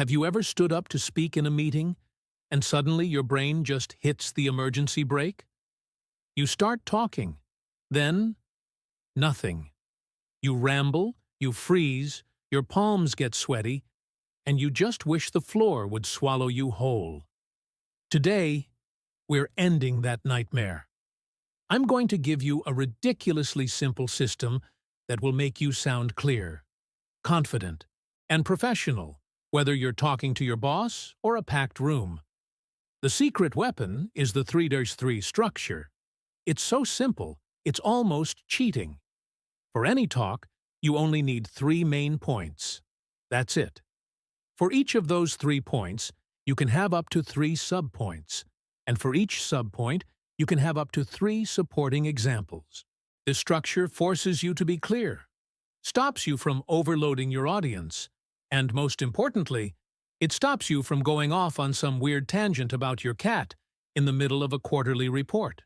Have you ever stood up to speak in a meeting, and suddenly your brain just hits the emergency brake? You start talking, then nothing. You ramble, you freeze, your palms get sweaty, and you just wish the floor would swallow you whole. Today, we're ending that nightmare. I'm going to give you a ridiculously simple system that will make you sound clear, confident, and professional, whether you're talking to your boss or a packed room. The secret weapon is the 3-3 structure. It's so simple, it's almost cheating. For any talk, you only need 3 main points. That's it. For each of those 3 points, you can have up to 3 subpoints, and for each subpoint, you can have up to 3 supporting examples. This structure forces you to be clear, stops you from overloading your audience, and most importantly, it stops you from going off on some weird tangent about your cat in the middle of a quarterly report.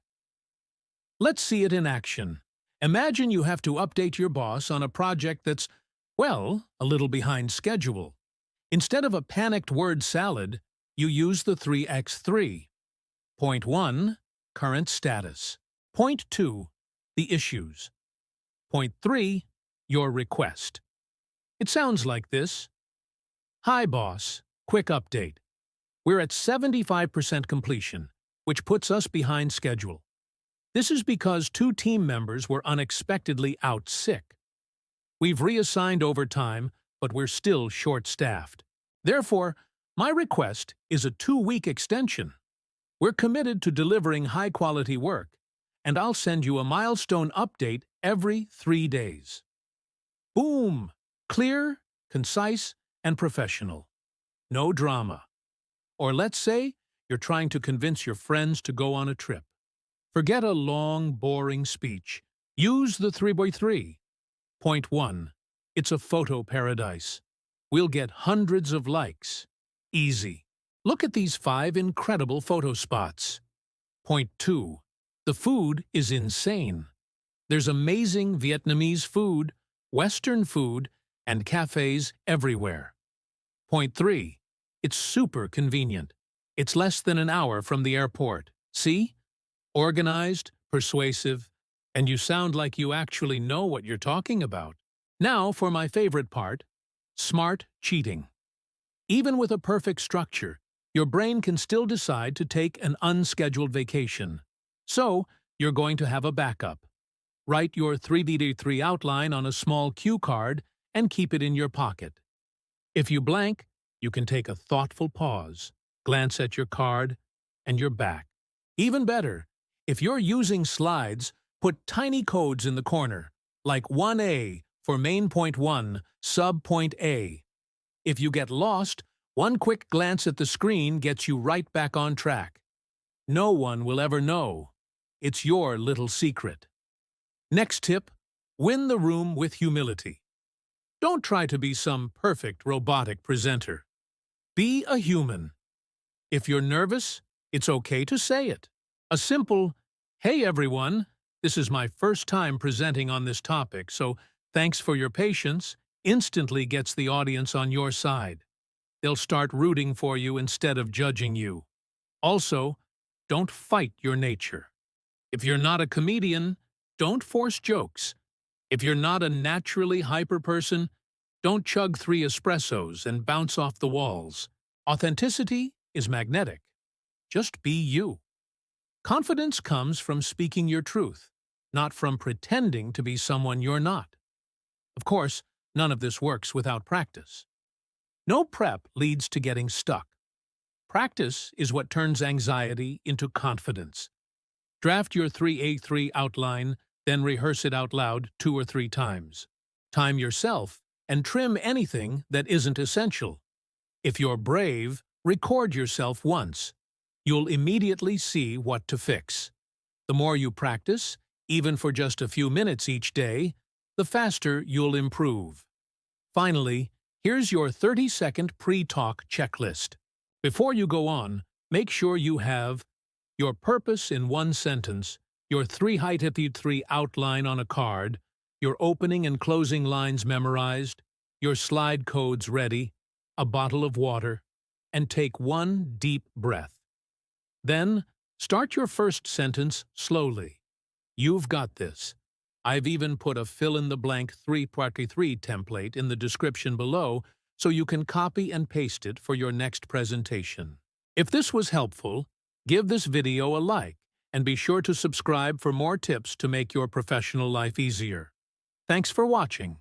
Let's see it in action. Imagine you have to update your boss on a project that's, well, a little behind schedule. Instead of a panicked word salad, you use the 3x3. Point 1, current status. Point 2, the issues. Point 3, your request. It sounds like this. Hi, boss. Quick update. We're at 75% completion, which puts us behind schedule. This is because 2 team members were unexpectedly out sick. We've reassigned overtime, but we're still short-staffed. Therefore, my request is a 2-week extension. We're committed to delivering high-quality work, and I'll send you a milestone update every 3 days. Boom! Clear, concise, and professional. No drama. Or let's say you're trying to convince your friends to go on a trip. Forget a long, boring speech. Use the 3x3. Point 1. It's a photo paradise. We'll get hundreds of likes. Easy. Look at these 5 incredible photo spots. Point 2. The food is insane. There's amazing Vietnamese food, Western food, and cafes everywhere. Point 3. It's super convenient. It's less than an hour from the airport. See? Organized, persuasive, and you sound like you actually know what you're talking about. Now for my favorite part, smart cheating. Even with a perfect structure, your brain can still decide to take an unscheduled vacation. So, you're going to have a backup. Write your 3x3 outline on a small cue card and keep it in your pocket. If you blank, you can take a thoughtful pause, glance at your card, and you're back. Even better, if you're using slides, put tiny codes in the corner, like 1A for main point 1, sub point A. If you get lost, one quick glance at the screen gets you right back on track. No one will ever know. It's your little secret. Next tip, win the room with humility. Don't try to be some perfect robotic presenter. Be a human. If you're nervous, it's okay to say it. A simple, "Hey everyone, this is my first time presenting on this topic, so thanks for your patience," instantly gets the audience on your side. They'll start rooting for you instead of judging you. Also, don't fight your nature. If you're not a comedian, don't force jokes. If you're not a naturally hyper person, don't chug 3 espressos and bounce off the walls. Authenticity is magnetic. Just be you. Confidence comes from speaking your truth, not from pretending to be someone you're not. Of course, none of this works without practice. No prep leads to getting stuck. Practice is what turns anxiety into confidence. Draft your 3A3 outline, then rehearse it out loud 2 or 3 times. Time yourself and trim anything that isn't essential. If you're brave, record yourself once. You'll immediately see what to fix. The more you practice, even for just a few minutes each day, the faster you'll improve. Finally, here's your 30-second pre-talk checklist. Before you go on, make sure you have your purpose in 1 sentence, your 3x3 outline on a card, your opening and closing lines memorized, your slide codes ready, a bottle of water, and take one deep breath. Then, start your first sentence slowly. You've got this. I've even put a fill-in-the-blank 3x3 template in the description below so you can copy and paste it for your next presentation. If this was helpful, give this video a like and be sure to subscribe for more tips to make your professional life easier. Thanks for watching.